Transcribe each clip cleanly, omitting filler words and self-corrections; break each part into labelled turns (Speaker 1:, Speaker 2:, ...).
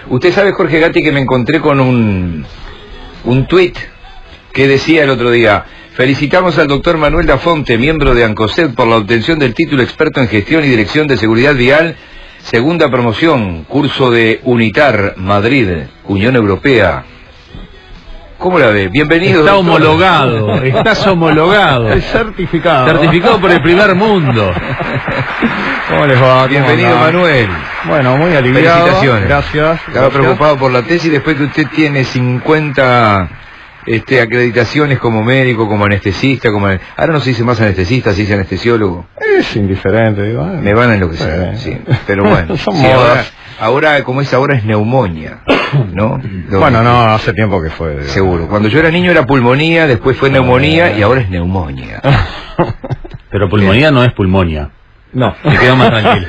Speaker 1: Usted sabe, Jorge Gatti, que me encontré con un tuit que decía el otro día: felicitamos al doctor Manuel Lafonte, miembro de ANCOSED, por la obtención del título experto en gestión y dirección de seguridad vial, segunda promoción, curso de UNITAR, Madrid, Unión Europea. ¿Cómo la ve? Bienvenido.
Speaker 2: Está
Speaker 1: doctor.
Speaker 2: homologado, estás homologado.
Speaker 3: Es certificado.
Speaker 2: Certificado por el primer mundo.
Speaker 3: ¿Cómo les va?
Speaker 1: Bienvenido,
Speaker 3: ¿Cómo
Speaker 1: Manuel.
Speaker 3: Bueno, muy aliviado.
Speaker 1: Felicitaciones.
Speaker 3: Gracias.
Speaker 1: Estaba preocupado por la tesis después que usted tiene 50 acreditaciones como médico, como anestesista, ahora no se dice más anestesista, se dice anestesiólogo.
Speaker 3: Es indiferente, digo.
Speaker 1: Me van a enloquecer, sí. Pero bueno,
Speaker 3: Son
Speaker 1: sí,
Speaker 3: modas.
Speaker 1: ahora como es ahora es neumonía, ¿no?
Speaker 3: Bueno, no, hace tiempo que fue. Digamos.
Speaker 1: Seguro. Cuando yo era niño era pulmonía, después fue neumonía y ahora es neumonía.
Speaker 2: Pero pulmonía no es pulmonía.
Speaker 3: No.
Speaker 2: Me quedo más tranquilo.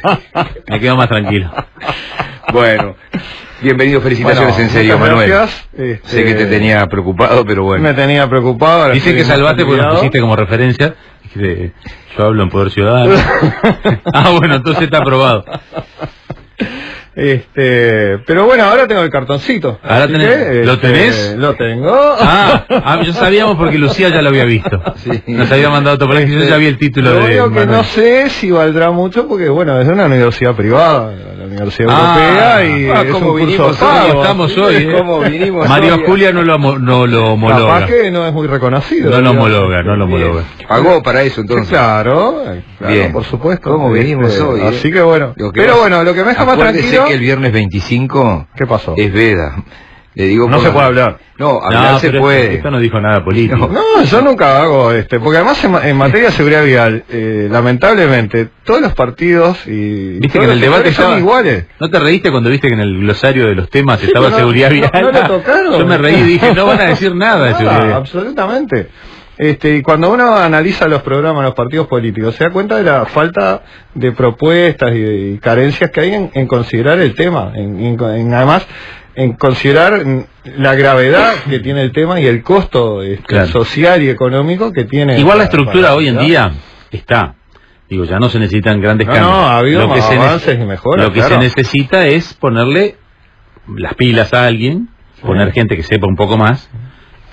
Speaker 2: Me quedo más tranquilo.
Speaker 1: Bueno, bienvenido, felicitaciones,
Speaker 3: Bueno,
Speaker 1: en serio,
Speaker 3: muchas
Speaker 1: Manuel.
Speaker 3: gracias.
Speaker 1: Sé que te tenía preocupado, pero bueno.
Speaker 3: Me tenía preocupado. Ahora
Speaker 2: Dicen
Speaker 3: estoy
Speaker 2: que
Speaker 3: más
Speaker 2: salvaste porque nos
Speaker 3: aliviado.
Speaker 2: pusiste como referencia. Dijiste, yo hablo en Poder Ciudadano. Ah, bueno, entonces está aprobado.
Speaker 3: Pero bueno, ahora tengo el cartoncito.
Speaker 2: Ahora
Speaker 3: Así
Speaker 2: tenés-
Speaker 3: que,
Speaker 2: ¿lo tenés?
Speaker 3: Lo tengo.
Speaker 2: Ya sabíamos porque Lucía ya lo había visto.
Speaker 1: Sí.
Speaker 2: Nos había mandado todo, yo ya vi el título
Speaker 3: Lo
Speaker 2: de
Speaker 3: único que
Speaker 2: Manuel.
Speaker 3: no sé si valdrá mucho porque, bueno, es una universidad privada, la Universidad Europea, y es un
Speaker 1: ¿cómo
Speaker 3: curso
Speaker 1: vinimos
Speaker 3: pago.
Speaker 2: hoy? Estamos
Speaker 3: así
Speaker 2: hoy,
Speaker 3: que
Speaker 1: ¿Cómo vinimos
Speaker 2: Mario
Speaker 1: hoy?
Speaker 2: Julia no lo homologa.
Speaker 3: Capaz que no es muy reconocido.
Speaker 2: No lo
Speaker 3: digamos.
Speaker 2: homologa, no lo homologa.
Speaker 1: Pagó para eso entonces.
Speaker 3: Claro,
Speaker 1: Bien.
Speaker 3: por supuesto.
Speaker 1: ¿Cómo venimos hoy,
Speaker 3: Así que bueno.
Speaker 1: Lo que
Speaker 3: Pero
Speaker 1: pasa-
Speaker 3: bueno, lo que me deja más
Speaker 1: Acuérdese
Speaker 3: tranquilo.
Speaker 1: que el viernes 25
Speaker 3: ¿Qué pasó?
Speaker 1: es veda. Le digo
Speaker 3: No
Speaker 1: por
Speaker 3: se
Speaker 1: la-
Speaker 3: puede hablar.
Speaker 1: No, hablar
Speaker 2: No,
Speaker 1: se
Speaker 2: pero
Speaker 1: puede.
Speaker 2: esto no dijo nada político.
Speaker 3: No, yo nunca hago porque además en materia de seguridad vial, lamentablemente, todos los partidos y
Speaker 2: Viste
Speaker 3: todos
Speaker 2: que en el
Speaker 3: los
Speaker 2: debate
Speaker 3: sectores son
Speaker 2: estaba-
Speaker 3: iguales.
Speaker 2: ¿No te reíste cuando viste que en el glosario de los temas
Speaker 3: Sí,
Speaker 2: estaba
Speaker 3: pero no-
Speaker 2: seguridad vial?
Speaker 3: no lo tocaron.
Speaker 2: Yo me reí y dije, no van a decir nada de seguridad
Speaker 3: Nada,
Speaker 2: vial.
Speaker 3: absolutamente. Y cuando uno analiza los programas de los partidos políticos, se da cuenta de la falta de propuestas y carencias que hay en considerar el tema, además en considerar la gravedad que tiene el tema y el costo
Speaker 2: Claro.
Speaker 3: social y económico que tiene.
Speaker 2: Igual la
Speaker 3: para
Speaker 2: estructura
Speaker 3: la
Speaker 2: hoy en
Speaker 3: sociedad.
Speaker 2: día está. Digo, ya no se necesitan grandes
Speaker 3: No,
Speaker 2: cambios.
Speaker 3: no, ha habido
Speaker 2: Lo que
Speaker 3: más
Speaker 2: se
Speaker 3: avances y mejoras,
Speaker 2: Lo que
Speaker 3: claro.
Speaker 2: se necesita es ponerle las pilas a alguien, poner gente que sepa un poco más,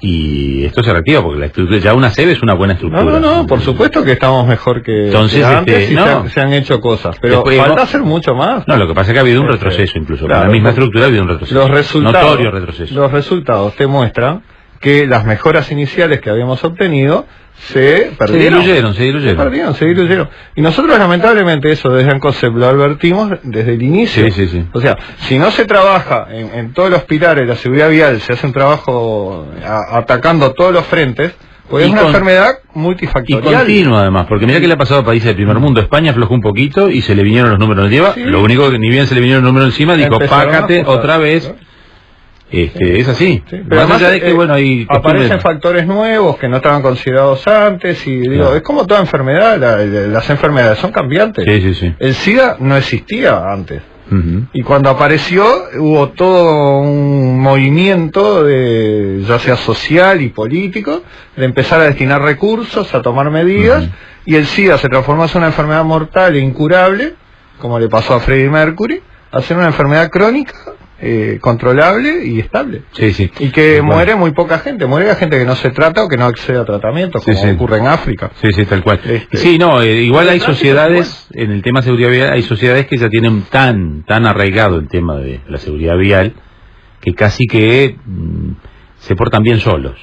Speaker 2: y esto se reactiva, porque la estructura, ya una SEB es una buena estructura.
Speaker 3: No, por supuesto que estamos mejor que
Speaker 2: Entonces,
Speaker 3: antes y
Speaker 2: no.
Speaker 3: se han hecho cosas, pero
Speaker 2: Después,
Speaker 3: falta
Speaker 2: no-
Speaker 3: hacer mucho más.
Speaker 2: No, lo que pasa es que ha habido un retroceso incluso.
Speaker 3: Claro,
Speaker 2: Con la misma
Speaker 3: porque
Speaker 2: estructura ha habido un retroceso.
Speaker 3: Los resultados,
Speaker 2: Notorio retroceso.
Speaker 3: los resultados te muestran que las mejoras iniciales que habíamos obtenido se perdieron.
Speaker 2: Se diluyeron.
Speaker 3: Se diluyeron. Y nosotros lamentablemente eso desde ANCOSEP lo advertimos desde el inicio.
Speaker 2: Sí.
Speaker 3: O sea, si no se trabaja en todos los pilares de la seguridad vial, se hace un trabajo atacando todos los frentes, pues
Speaker 2: Y
Speaker 3: es una
Speaker 2: con-
Speaker 3: enfermedad
Speaker 2: Y
Speaker 3: multifactorial.
Speaker 2: continuo además, porque mira que le ha pasado a países del primer mundo. España aflojó un poquito y se le vinieron los números encima.
Speaker 3: Sí.
Speaker 2: Lo único que ni bien se le vinieron los números encima, dijo,
Speaker 3: Empezaron a
Speaker 2: págate
Speaker 3: ajustar.
Speaker 2: otra vez. Es así.
Speaker 3: Sí,
Speaker 2: Más
Speaker 3: pero además,
Speaker 2: allá de que, bueno, hay
Speaker 3: aparecen
Speaker 2: costumbres.
Speaker 3: factores nuevos que no estaban considerados antes y digo,
Speaker 2: Claro.
Speaker 3: es como toda enfermedad, las enfermedades son cambiantes.
Speaker 2: Sí.
Speaker 3: El SIDA no existía antes
Speaker 2: Ujú.
Speaker 3: y cuando apareció hubo todo un movimiento ya sea social y político de empezar a destinar recursos, a tomar medidas
Speaker 2: Ujú.
Speaker 3: y el SIDA se transformó en una enfermedad mortal e incurable, como le pasó a Freddie Mercury, a ser una enfermedad crónica, controlable y estable.
Speaker 2: Sí.
Speaker 3: Y que
Speaker 2: Bueno.
Speaker 3: muere muy poca gente, muere la gente que no se trata o que no accede a tratamiento, como
Speaker 2: Sí.
Speaker 3: ocurre en África.
Speaker 2: Sí, tal cual.
Speaker 3: Este-
Speaker 2: Sí, no, igual hay
Speaker 3: El tránsito
Speaker 2: sociedades, en el tema de seguridad vial, hay sociedades que ya tienen tan arraigado el tema de la seguridad vial, que casi que se portan bien solos.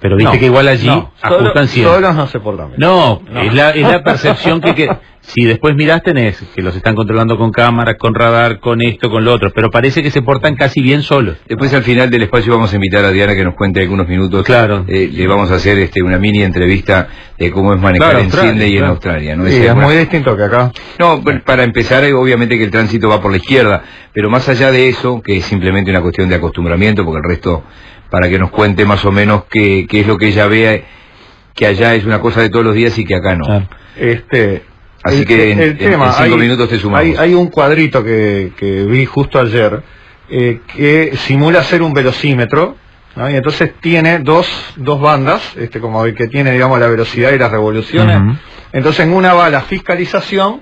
Speaker 2: Pero viste
Speaker 3: No,
Speaker 2: que igual allí
Speaker 3: no,
Speaker 2: ajustan siempre.
Speaker 3: solos no se portan bien.
Speaker 2: No,
Speaker 3: No.
Speaker 2: Es la percepción que si después mirás tenés que los están controlando con cámaras, con radar, con esto, con lo otro, pero parece que se portan casi bien solos.
Speaker 1: Después al final del espacio vamos a invitar a Diana que nos cuente algunos minutos.
Speaker 2: Claro.
Speaker 1: Le vamos a hacer una mini entrevista de cómo es manejar
Speaker 2: Claro,
Speaker 1: en
Speaker 2: Australia,
Speaker 1: Sydney y en
Speaker 2: claro.
Speaker 1: Australia. ¿no?
Speaker 3: Sí,
Speaker 1: Esa
Speaker 3: es
Speaker 1: una-
Speaker 3: muy distinto que acá.
Speaker 1: No, para empezar, obviamente que el tránsito va por la izquierda, pero más allá de eso, que es simplemente una cuestión de acostumbramiento, porque el resto, para que nos cuente más o menos qué es lo que ella vea, que allá es una cosa de todos los días y que acá no.
Speaker 2: Claro.
Speaker 1: Así que en 5 minutos te sumamos.
Speaker 3: Hay un cuadrito que vi justo ayer que simula ser un velocímetro, ¿no? Y entonces tiene dos bandas, como el que tiene, digamos, la velocidad y las revoluciones.
Speaker 2: Ujú.
Speaker 3: Entonces en una va la fiscalización,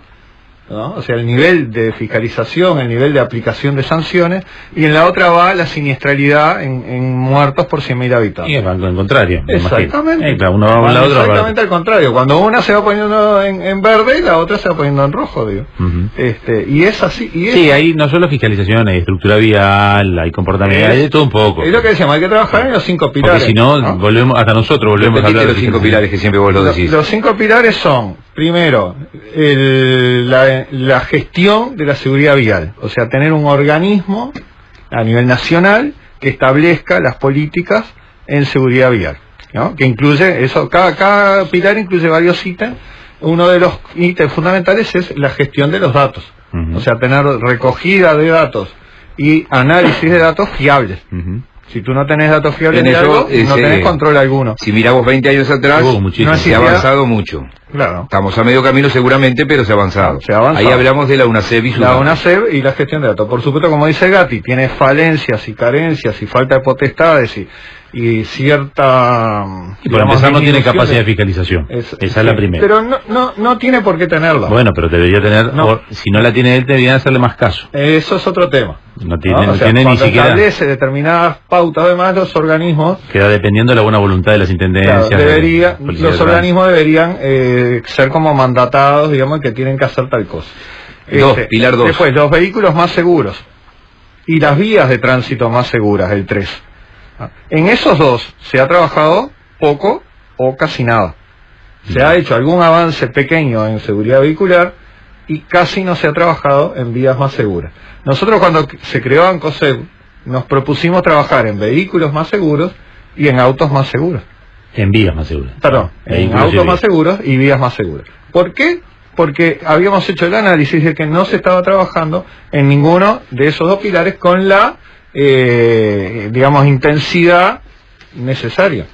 Speaker 3: ¿no? O sea, el nivel de fiscalización, el nivel de aplicación de sanciones, y en la otra va la siniestralidad en muertos por 100.000 habitantes.
Speaker 2: Y es al contrario.
Speaker 3: Exactamente.
Speaker 2: Claro, uno va a un lado, otro
Speaker 3: exactamente al contrario. Cuando una se va poniendo en verde y la otra se va poniendo en rojo, digo. Y es así.
Speaker 2: Sí, ahí no solo fiscalización, hay estructura vial, hay comportamiento, hay de todo un poco.
Speaker 3: Es lo que decíamos, hay que trabajar en los 5 pilares.
Speaker 2: Porque si no, volvemos, hasta nosotros volvemos a hablar de
Speaker 1: los 5 pilares que siempre vos lo decís.
Speaker 3: Los 5 pilares son, primero, la gestión de la seguridad vial, o sea, tener un organismo a nivel nacional que establezca las políticas en seguridad vial, ¿no? Que incluye eso, cada pilar incluye varios ítems. Uno de los ítems fundamentales es la gestión de los datos, o sea, tener recogida de datos y análisis de datos fiables. Si tú no tenés datos fiables de algo, no tenés control alguno.
Speaker 1: Si miramos 20 años atrás, se ha avanzado mucho.
Speaker 3: Claro.
Speaker 1: Estamos a medio camino seguramente, pero se ha avanzado. Ahí hablamos de la UNACEP y
Speaker 3: la UNACEP y la gestión de datos. Por supuesto, como dice Gatti, tiene falencias y carencias y falta de potestades y cierta...
Speaker 2: Y por empezar no tiene capacidad de fiscalización. Esa es la primera.
Speaker 3: Pero no tiene por qué tenerla.
Speaker 2: Bueno, pero debería tener... si no la tiene él, debería hacerle más caso.
Speaker 3: Eso es otro tema.
Speaker 2: No tiene ni siquiera...
Speaker 3: establece determinadas pautas, además los organismos...
Speaker 2: Queda dependiendo de la buena voluntad de las intendencias.
Speaker 3: Claro, los organismos deberían ser como mandatados, digamos, que tienen que hacer tal cosa.
Speaker 1: Pilar 2.
Speaker 3: Después, los vehículos más seguros y las vías de tránsito más seguras, el 3. En esos dos se ha trabajado poco o casi nada. Se ha hecho algún avance pequeño en seguridad vehicular y casi no se ha trabajado en vías más seguras. Nosotros cuando se creó ANCOSEB nos propusimos trabajar en vehículos más seguros y en autos más seguros.
Speaker 2: En vías más seguras.
Speaker 3: Perdón, en autos más seguros y vías más seguras. ¿Por qué? Porque habíamos hecho el análisis de que no se estaba trabajando en ninguno de esos dos pilares con la digamos, intensidad necesaria.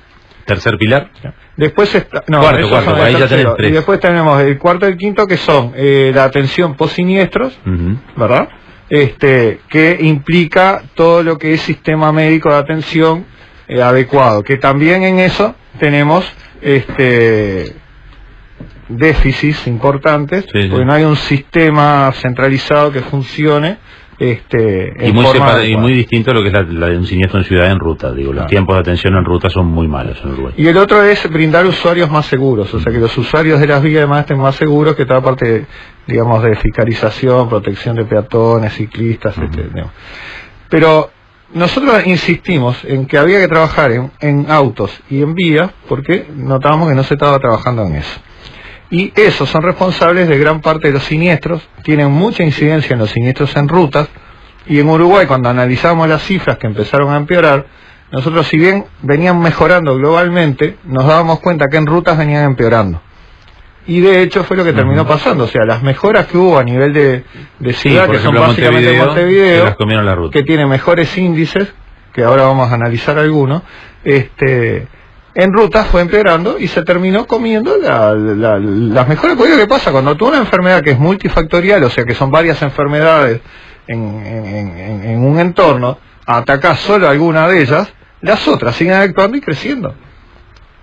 Speaker 2: Tercer pilar.
Speaker 3: Después está,
Speaker 2: cuarto, ahí ya tenés 3.
Speaker 3: Y después tenemos el cuarto y el quinto, que son la atención post-siniestros, ¿verdad? Que implica todo lo que es sistema médico de atención adecuado, que también en eso tenemos déficits importantes, porque no hay un sistema centralizado que funcione
Speaker 2: y muy distinto a lo que es la de un siniestro en ciudad en ruta. Digo, los tiempos de atención en ruta son muy malos en Uruguay.
Speaker 3: Y el otro es brindar usuarios más seguros, o sea, que los usuarios de las vías además estén más seguros, que toda parte, digamos, de fiscalización, protección de peatones, ciclistas, Pero nosotros insistimos en que había que trabajar en autos y en vías, porque notábamos que no se estaba trabajando en eso. Y esos son responsables de gran parte de los siniestros, tienen mucha incidencia en los siniestros en rutas, y en Uruguay, cuando analizamos las cifras que empezaron a empeorar, nosotros, si bien venían mejorando globalmente, nos dábamos cuenta que en rutas venían empeorando. Y de hecho fue lo que terminó pasando, o sea, las mejoras que hubo a nivel de ciudad, que son básicamente Montevideo, que tiene mejores índices, que ahora vamos a analizar algunos, en rutas fue empeorando y se terminó comiendo las mejoras. Porque ¿qué pasa? Cuando tú una enfermedad que es multifactorial, o sea que son varias enfermedades en un entorno, atacás solo alguna de ellas, las otras siguen actuando y creciendo.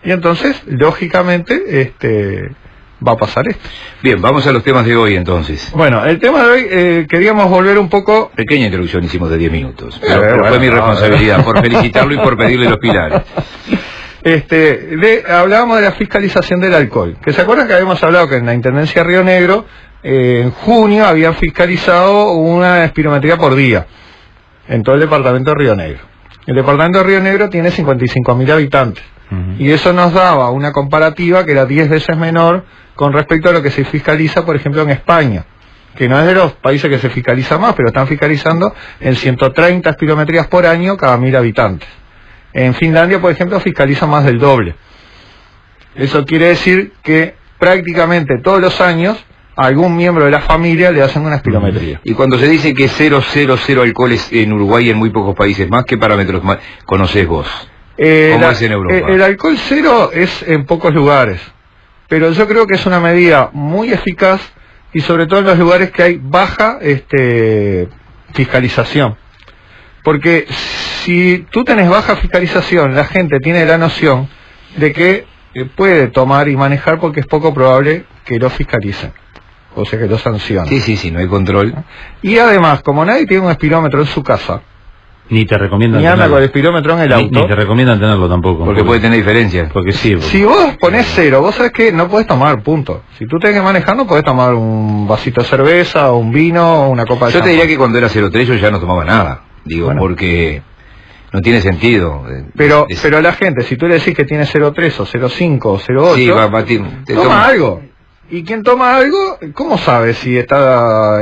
Speaker 3: Y entonces, lógicamente, va a pasar esto.
Speaker 1: Bien, vamos a los temas de hoy entonces.
Speaker 3: Bueno, el tema de hoy, queríamos volver un poco...
Speaker 1: Pequeña introducción hicimos de 10 minutos, pero fue mi responsabilidad, por felicitarlo y por pedirle los pilares.
Speaker 3: Hablábamos de la fiscalización del alcohol, que se acuerdan que habíamos hablado que en la Intendencia de Río Negro en junio habían fiscalizado una espirometría por día en todo el departamento de Río Negro. El departamento de Río Negro tiene 55.000 habitantes y eso nos daba una comparativa que era 10 veces menor con respecto a lo que se fiscaliza, por ejemplo, en España, que no es de los países que se fiscaliza más, pero están fiscalizando en 130 espirometrías por año cada 1.000 habitantes. En Finlandia, por ejemplo, fiscaliza más del doble. Eso quiere decir que prácticamente todos los años a algún miembro de la familia le hacen una espirometría.
Speaker 1: Y cuando se dice que 000 alcoholes en Uruguay y en muy pocos países más, ¿qué parámetros conocés vos? ¿Cómo es en Europa?
Speaker 3: El alcohol cero es en pocos lugares, pero yo creo que es una medida muy eficaz y sobre todo en los lugares que hay baja fiscalización. Porque si tú tenés baja fiscalización, la gente tiene la noción de que puede tomar y manejar porque es poco probable que lo fiscalicen. o sea que lo sancionan.
Speaker 1: Sí, no hay control.
Speaker 3: Y además, como nadie tiene un espirómetro en su casa,
Speaker 2: ni te recomiendan
Speaker 3: ni anda
Speaker 2: tenerlo.
Speaker 3: con el espirómetro en el auto,
Speaker 2: Ni te recomiendan tenerlo tampoco.
Speaker 1: Porque puede tener diferencias.
Speaker 2: Porque sí.
Speaker 3: si vos ponés 0, vos sabés que no podés tomar, punto. Si tú tenés que manejar, no podés tomar un vasito de cerveza, o un vino, o una copa de
Speaker 1: Yo te diría
Speaker 3: champán.
Speaker 1: que cuando era 0,3 yo ya no tomaba nada. Digo,
Speaker 3: Bueno.
Speaker 1: porque no tiene sentido.
Speaker 3: Pero la gente, si tú le decís que tiene 0,3 o 0,5 o 0,8,
Speaker 1: Sí, va a batir.
Speaker 3: toma algo. Y quien toma algo, ¿cómo sabe si está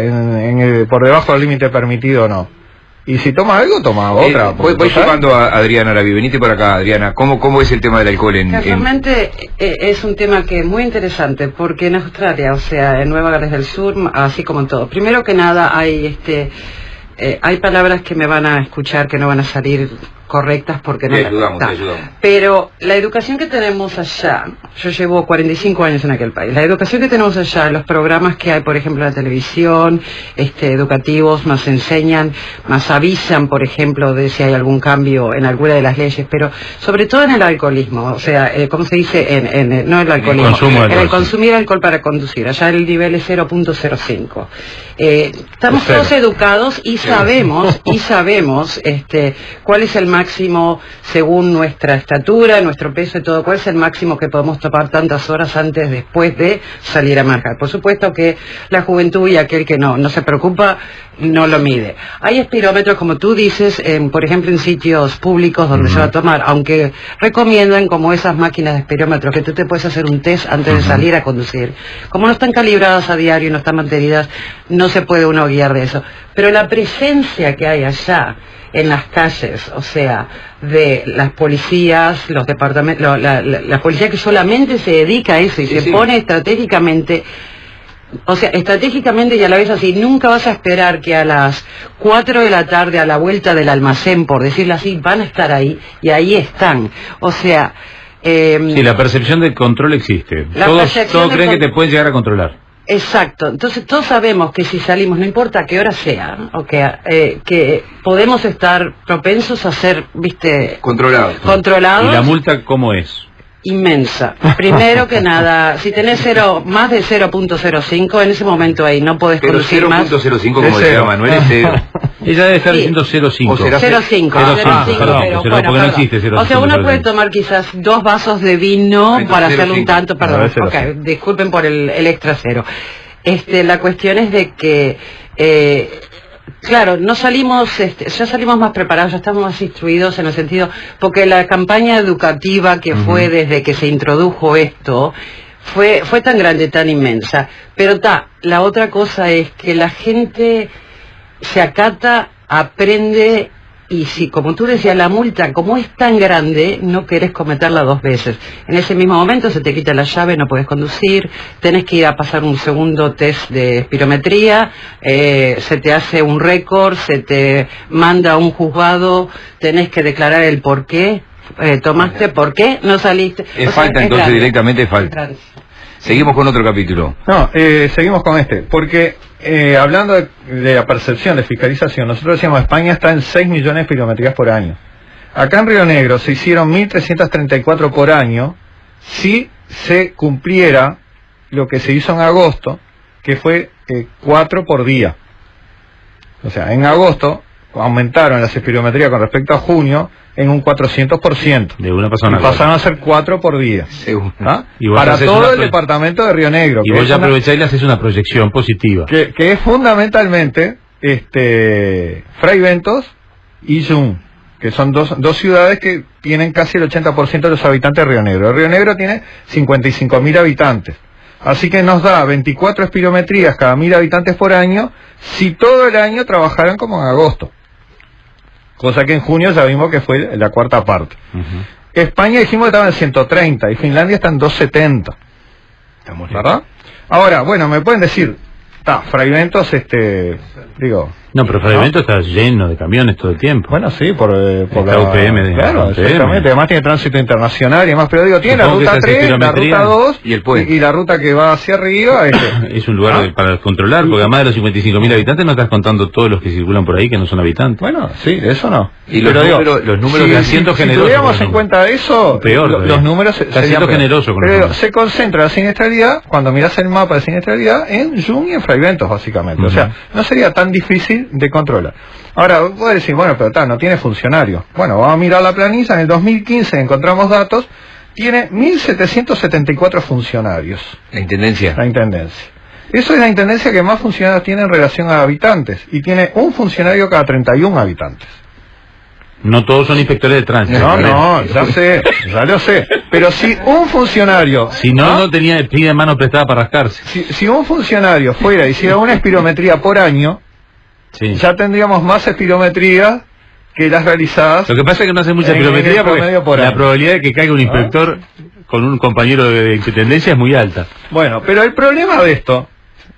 Speaker 3: por debajo del límite permitido o no? Y si toma algo, toma otra.
Speaker 1: Voy
Speaker 3: porque, ¿sabes?
Speaker 1: sumando a Adriana Arabi. Venite por acá, Adriana. ¿Cómo es el tema del alcohol
Speaker 4: Realmente es un tema que es muy interesante, porque en Australia, o sea, en Nueva Gales del Sur, así como en todo, primero que nada hay palabras que me van a escuchar que no van a salir correctas porque no
Speaker 1: Te ayudamos.
Speaker 4: pero la educación que tenemos allá, yo llevo 45 años en aquel país, la educación que tenemos allá, los programas que hay, por ejemplo, en la televisión, educativos, nos enseñan, más avisan, por ejemplo, de si hay algún cambio en alguna de las leyes, pero sobre todo en el alcoholismo, o sea, ¿cómo se dice? No el alcoholismo, en el consumir alcohol para conducir, allá el nivel es 0.05. Estamos todos educados y sabemos cuál es el máximo según nuestra estatura, nuestro peso y todo, cuál es el máximo que podemos tomar tantas horas después de salir a marcar. Por supuesto que la juventud y aquel que no se preocupa, no lo mide. Hay espirómetros, como tú dices, por ejemplo en sitios públicos donde se va a tomar, aunque recomiendan como esas máquinas de espirómetros que tú te puedes hacer un test antes de salir a conducir. Como no están calibradas a diario y no están mantenidas, no se puede uno guiar de eso. Pero la presencia que hay allá en las calles, o sea, de las policías, los departamentos, la policía que solamente se dedica a eso y se pone estratégicamente, o sea, estratégicamente y a la vez así, nunca vas a esperar que a las 4 de la tarde a la vuelta del almacén, por decirlo así, van a estar ahí, y ahí están. O sea...
Speaker 2: sí, la percepción de control existe. Todos creen que te pueden llegar a controlar.
Speaker 4: Exacto, entonces todos sabemos que si salimos, no importa a qué hora sea, que podemos estar propensos a ser,
Speaker 1: controlados.
Speaker 2: ¿Y la multa cómo es?
Speaker 4: Inmensa. Primero que nada, si tenés más de 0.05, en ese momento ahí no podés conducir más.
Speaker 1: 0.05, como decía Manuel, es 0.
Speaker 2: Ella debe estar diciendo 0.5.
Speaker 4: 0.5,
Speaker 2: perdón, porque no existe 0.5.
Speaker 4: O sea, uno puede tomar quizás 2 vasos de vino para hacerle un tanto, perdón, disculpen por el extra cero. La cuestión es de que... claro, no salimos, ya salimos más preparados, ya estamos más instruidos en el sentido, porque la campaña educativa que fue desde que se introdujo esto, fue tan grande, tan inmensa, pero la otra cosa es que la gente se acata, aprende, y si, como tú decías, la multa, como es tan grande, no querés cometerla 2 veces. En ese mismo momento se te quita la llave, no podés conducir, tenés que ir a pasar un segundo test de espirometría, se te hace un récord, se te manda a un juzgado, tenés que declarar el por qué tomaste, por qué no saliste.
Speaker 1: Es falta, entonces directamente falta. Seguimos con otro capítulo.
Speaker 3: No, seguimos con porque hablando de la percepción de fiscalización, nosotros decíamos España está en 6 millones de espirometrías por año. Acá en Río Negro se hicieron 1.334 por año si se cumpliera lo que se hizo en agosto, que fue 4 por día. O sea, en agosto aumentaron las espirometrías con respecto a junio en un 400%.
Speaker 2: De una persona.
Speaker 3: Y pasaron a ser 4 por día.
Speaker 1: ¿Ah?
Speaker 3: Para todo el departamento de Río Negro.
Speaker 2: Y vos ya aprovechás y le haces una proyección positiva.
Speaker 3: Que es fundamentalmente Fray Bentos y Yum, que son dos ciudades que tienen casi el 80% de los habitantes de Río Negro. Río Negro tiene 55.000 habitantes. Así que nos da 24 espirometrías cada 1.000 habitantes por año si todo el año trabajaran como en agosto. Cosa que en junio ya vimos que fue la 4ª parte. España dijimos que estaba en 130 y Finlandia está en 270. ¿Verdad? Ahora, bueno, me pueden decir, Fragmentos, digo...
Speaker 2: No, pero Fragmento está lleno de camiones todo el tiempo.
Speaker 3: Bueno, sí, por
Speaker 2: la
Speaker 3: la
Speaker 2: UPM.
Speaker 3: Claro,
Speaker 2: UPM.
Speaker 3: Exactamente. Además tiene tránsito internacional y demás. Pero digo, tiene
Speaker 2: Supongo
Speaker 3: la ruta
Speaker 2: que esa
Speaker 3: 3, la ruta 2
Speaker 1: y el puente.
Speaker 3: y la ruta que va hacia arriba.
Speaker 2: Es un lugar para controlar, porque además de los 55.000 habitantes no estás contando todos los que circulan por ahí que no son habitantes.
Speaker 3: Bueno, sí, eso no.
Speaker 1: Y los números
Speaker 2: de
Speaker 1: de
Speaker 2: asientos
Speaker 3: si
Speaker 2: generosos.
Speaker 3: tuviéramos en cuenta eso,
Speaker 2: peor,
Speaker 3: los números
Speaker 2: está
Speaker 3: serían
Speaker 2: siendo
Speaker 3: peor.
Speaker 2: generoso con
Speaker 3: Pero
Speaker 2: los
Speaker 3: digo,
Speaker 2: números.
Speaker 3: se concentra la siniestralidad, cuando miras el mapa de siniestralidad, en Jung y en Fragmentos, básicamente. O sea, no sería tan difícil de controlar. Ahora, puedes decir, bueno, pero no tiene funcionario. Bueno, vamos a mirar la planilla. En el 2015 encontramos datos. Tiene 1.774 funcionarios.
Speaker 1: La intendencia.
Speaker 3: La intendencia. Eso es la intendencia que más funcionarios tiene en relación a habitantes. Y tiene un funcionario cada 31 habitantes.
Speaker 2: No todos son inspectores de tránsito.
Speaker 3: No, ya lo sé. Pero si un funcionario...
Speaker 2: Si no pide mano prestada para rascarse.
Speaker 3: Si un funcionario fuera y hiciera una espirometría por año,
Speaker 2: Sí.
Speaker 3: ya tendríamos más espirometrías que las realizadas.
Speaker 2: Lo que pasa es que no hace mucha
Speaker 3: en
Speaker 2: pirometría
Speaker 3: el promedio
Speaker 2: porque
Speaker 3: por
Speaker 2: la
Speaker 3: año.
Speaker 2: probabilidad de que caiga un inspector con un compañero de intendencia es muy alta.
Speaker 3: Bueno, pero el problema de esto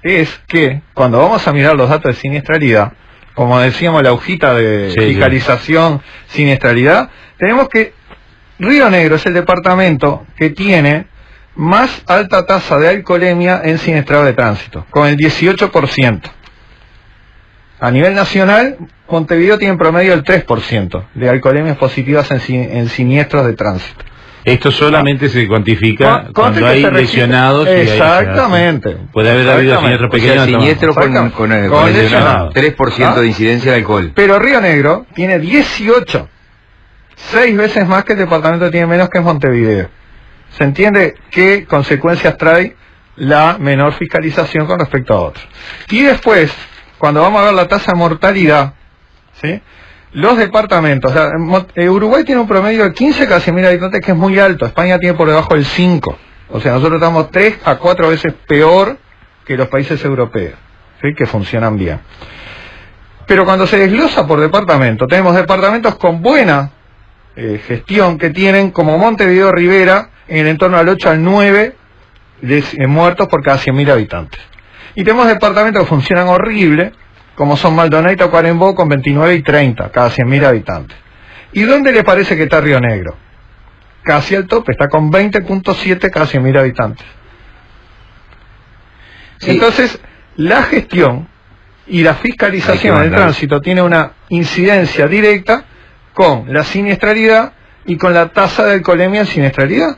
Speaker 3: es que cuando vamos a mirar los datos de siniestralidad, como decíamos la hojita de fiscalización siniestralidad, tenemos que Río Negro es el departamento que tiene más alta tasa de alcoholemia en siniestrado de tránsito, con el 18%. A nivel nacional, Montevideo tiene en promedio el 3% de alcoholemias positivas en siniestros de tránsito.
Speaker 2: Esto solamente se cuantifica cuando hay lesionados.
Speaker 3: Exactamente.
Speaker 2: Puede haber habido siniestros pequeños.
Speaker 1: Siniestro con lesionado. 3% de incidencia de alcohol.
Speaker 3: Pero Río Negro tiene 18. 6 veces más que el departamento tiene menos que Montevideo. ¿Se entiende qué consecuencias trae la menor fiscalización con respecto a otros? Y después, cuando vamos a ver la tasa de mortalidad, ¿sí? Los departamentos, o sea, Uruguay tiene un promedio de 15 cada 100.000 habitantes que es muy alto, España tiene por debajo del 5, o sea, nosotros estamos 3 a 4 veces peor que los países europeos, ¿sí? Que funcionan bien. Pero cuando se desglosa por departamento, tenemos departamentos con buena gestión que tienen como Montevideo Rivera en el entorno al 8 al 9 de muertos por cada 100.000 habitantes. Y tenemos departamentos que funcionan horrible, como son Maldonado y Tacuarembó, con 29 y 30 cada 100.000 habitantes. ¿Y dónde le parece que está Río Negro? Casi al tope, está con 20.7 cada 100.000 habitantes. Sí. Entonces, la gestión y la fiscalización del tránsito tiene una incidencia directa con la siniestralidad y con la tasa de alcoholemia en siniestralidad.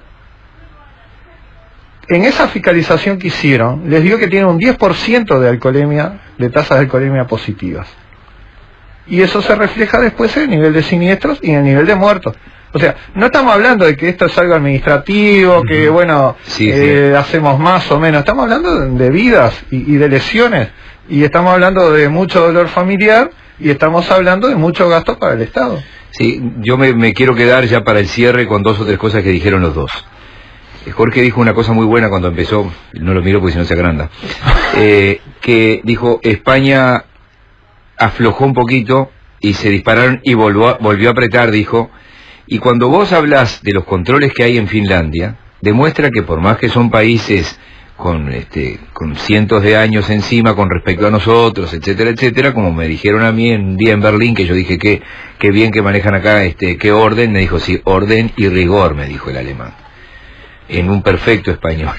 Speaker 3: En esa fiscalización que hicieron, les digo que tienen un 10% de alcoholemia, de tasas de alcoholemia positivas. Y eso se refleja después en el nivel de siniestros y en el nivel de muertos. O sea, no estamos hablando de que esto es algo administrativo, que bueno, hacemos más o menos. Estamos hablando de vidas y de lesiones. Y estamos hablando de mucho dolor familiar y estamos hablando de mucho gasto para el Estado.
Speaker 1: Sí, yo me quiero quedar ya para el cierre con 2 o 3 cosas que dijeron los dos. Jorge dijo una cosa muy buena cuando empezó, no lo miro porque si no se agranda, que dijo, España aflojó un poquito y se dispararon y volvió a apretar, dijo, y cuando vos hablas de los controles que hay en Finlandia, demuestra que por más que son países con cientos de años encima con respecto a nosotros, etcétera, etcétera, como me dijeron a mí un día en Berlín, que yo dije que bien que manejan acá, qué orden, me dijo, sí, orden y rigor, me dijo el alemán. En un perfecto español,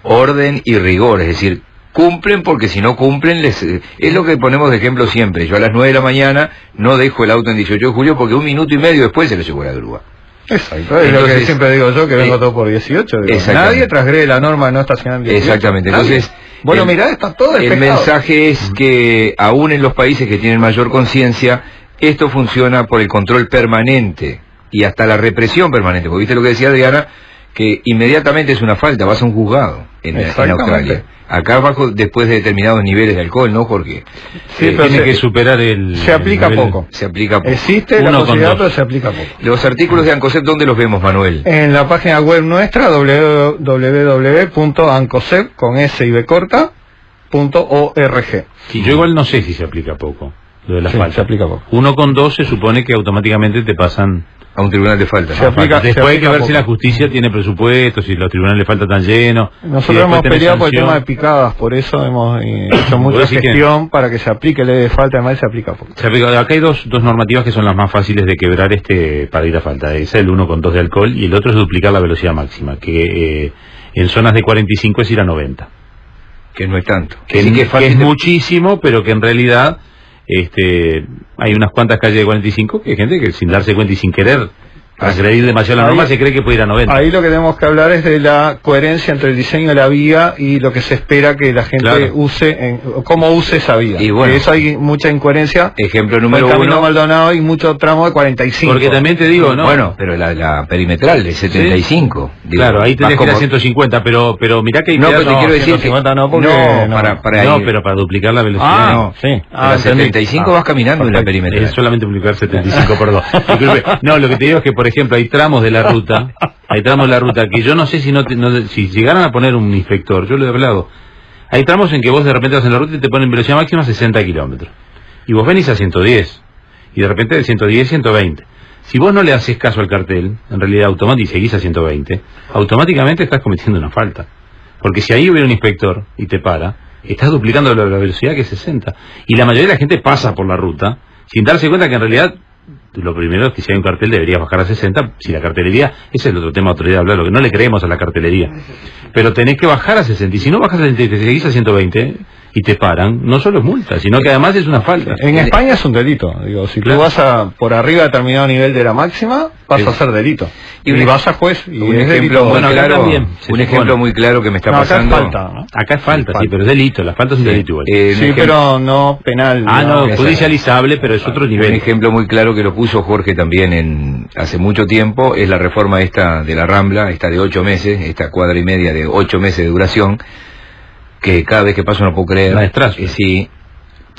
Speaker 1: orden y rigor, es decir, cumplen porque si no cumplen, es lo que ponemos de ejemplo siempre. Yo a las 9 de la mañana no dejo el auto en 18 de julio porque 1 minuto y medio después se lo llevo a la grúa.
Speaker 3: Exacto, es lo que siempre digo yo, que vengo todo por 18. Digo, nadie transgrede la norma de no estacionar en 18.
Speaker 1: Exactamente, entonces...
Speaker 3: Bueno, mirá, está todo despejado.
Speaker 1: El mensaje es que aún en los países que tienen mayor conciencia, esto funciona por el control permanente y hasta la represión permanente, porque viste lo que decía Adriana, que inmediatamente es una falta, vas a un juzgado en Australia. Acá abajo, después de determinados niveles de alcohol, ¿no, Jorge?
Speaker 2: Sí, pero tiene que superar el...
Speaker 3: Se aplica poco.
Speaker 1: Se aplica poco.
Speaker 3: Existe la posibilidad, pero se aplica poco.
Speaker 1: Los artículos de ANCOSEP, ¿dónde los vemos, Manuel?
Speaker 3: En la página web nuestra, www.ancosep.org.
Speaker 2: Sí, yo igual no sé si se aplica poco, lo de la falta.
Speaker 3: Se aplica poco.
Speaker 2: 1,2 se supone que automáticamente te pasan
Speaker 1: A un tribunal de falta.
Speaker 3: Se aplica-
Speaker 2: Después hay que
Speaker 3: aplica
Speaker 2: ver si
Speaker 3: poco.
Speaker 2: la justicia tiene presupuesto, si los tribunales de falta están llenos. si
Speaker 3: Nosotros
Speaker 2: después
Speaker 3: hemos
Speaker 2: tenés
Speaker 3: peleado por el
Speaker 2: sanción.
Speaker 3: tema de picadas, por eso hemos hecho mucha
Speaker 2: Vos decís que-
Speaker 3: gestión para que se aplique ley de falta, además se aplica poco.
Speaker 2: Acá hay dos normativas que son las más fáciles de quebrar para ir a falta. Es el 1,2 de alcohol y el otro es duplicar la velocidad máxima, que en zonas de 45 es ir a 90.
Speaker 1: Que no es tanto.
Speaker 2: Que,
Speaker 1: sí
Speaker 2: que
Speaker 1: es fácil
Speaker 2: es
Speaker 1: de-
Speaker 2: muchísimo, pero que en realidad hay unas cuantas calles de 45 que hay gente que sin darse cuenta y sin querer agredir demasiado la
Speaker 3: Ahí-
Speaker 2: norma se cree que puede ir a 90.
Speaker 3: Ahí lo que tenemos que hablar es de la coherencia entre el diseño de la vía y lo que se espera que la gente
Speaker 2: Claro.
Speaker 3: use, cómo use esa vía.
Speaker 1: Y bueno.
Speaker 3: Que eso hay mucha incoherencia.
Speaker 1: Ejemplo
Speaker 3: El
Speaker 1: número
Speaker 3: camino
Speaker 1: 1.
Speaker 3: Maldonado y mucho tramo de 45.
Speaker 2: Porque también te digo, ¿no?
Speaker 1: Bueno, pero la perimetral de 75. digo,
Speaker 2: Claro, ahí
Speaker 1: vas
Speaker 2: tenés que ir a
Speaker 1: como-
Speaker 2: 150, pero mirá que hay
Speaker 1: No, pero
Speaker 2: pedazos-
Speaker 1: te quiero decir que
Speaker 3: 150 no, porque no.
Speaker 1: para
Speaker 2: no,
Speaker 1: ir-
Speaker 2: pero para duplicar la velocidad.
Speaker 3: Ah,
Speaker 1: no.
Speaker 3: sí.
Speaker 1: En la
Speaker 3: entendí.
Speaker 1: 75 vas caminando en la perimetral.
Speaker 2: Es solamente duplicar 75, perdón. Disculpe. No, lo que te digo es que, por ejemplo, hay tramos de la ruta, que yo no sé si si llegaran a poner un inspector, yo lo he hablado. Hay tramos en que vos de repente vas en la ruta y te ponen velocidad máxima 60 kilómetros. Y vos venís a 110. Y de repente de 110, 120. Si vos no le haces caso al cartel, en realidad automáticamente, y seguís a 120, automáticamente estás cometiendo una falta. Porque si ahí hubiera un inspector y te para, estás duplicando la velocidad que es 60. Y la mayoría de la gente pasa por la ruta sin darse cuenta que en realidad lo primero es que si hay un cartel deberías bajar a 60. Si la cartelería, ese es el otro tema, otro día de hablar, lo que no le creemos a la cartelería. Pero tenés que bajar a 60. Y si no bajas a 60 y te seguís a 120 y te paran, no solo es multa, sino que además es una falta.
Speaker 3: En España es un delito. Digo, si
Speaker 2: Claro.
Speaker 3: tú vas por arriba de determinado nivel de la máxima, vas
Speaker 1: Sí.
Speaker 3: a hacer delito.
Speaker 1: Y
Speaker 3: Y,
Speaker 1: un-
Speaker 3: vas a juez. Y
Speaker 1: un
Speaker 3: es
Speaker 1: ejemplo
Speaker 3: delito.
Speaker 1: muy
Speaker 2: Bueno, acá
Speaker 1: claro,
Speaker 2: también, se
Speaker 1: un
Speaker 2: supone.
Speaker 1: ejemplo muy claro que me está
Speaker 3: No, acá es
Speaker 1: pasando.
Speaker 3: falta, ¿no?
Speaker 2: Acá es falta, sí,
Speaker 3: Falta.
Speaker 2: pero es delito, la falta es un delito igual.
Speaker 1: Un
Speaker 3: Sí,
Speaker 1: ejemplo-
Speaker 3: pero no penal.
Speaker 2: No,
Speaker 1: esa-
Speaker 2: judicializable, pero es otro
Speaker 1: Un
Speaker 2: nivel.
Speaker 1: ejemplo muy claro que lo puso Jorge también hace mucho tiempo es la reforma esta de la Rambla, esta de 8 meses, esta cuadra y media de 8 meses de duración, que cada vez que paso no puedo creer.
Speaker 2: Maestrazo.
Speaker 1: Sí,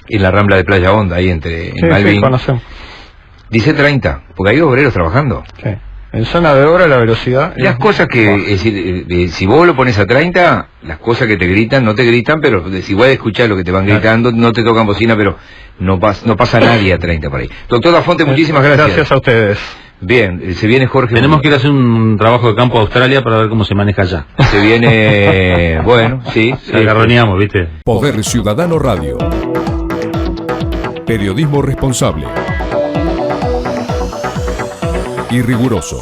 Speaker 1: en la Rambla de Playa Honda, ahí
Speaker 3: Sí,
Speaker 1: en Malvin.
Speaker 3: sí, conocemos.
Speaker 1: Dice 30, porque hay obreros trabajando.
Speaker 3: Sí. En zona de obra la velocidad...
Speaker 1: Las cosas que, es decir, si vos lo pones a 30, las cosas que te gritan, no te gritan, pero si vas a escuchar lo que te van gritando, no te tocan bocina, pero no pasa nadie a 30 por ahí. Doctor Dafonte, muchísimas gracias.
Speaker 3: Gracias a ustedes.
Speaker 1: Bien, se viene Jorge.
Speaker 2: Tenemos que ir a hacer un trabajo de campo a Australia para ver cómo se maneja allá.
Speaker 1: Se viene, bueno, sí.
Speaker 2: Se agarroneamos, ¿viste?
Speaker 5: Poder Ciudadano Radio. Periodismo responsable y riguroso.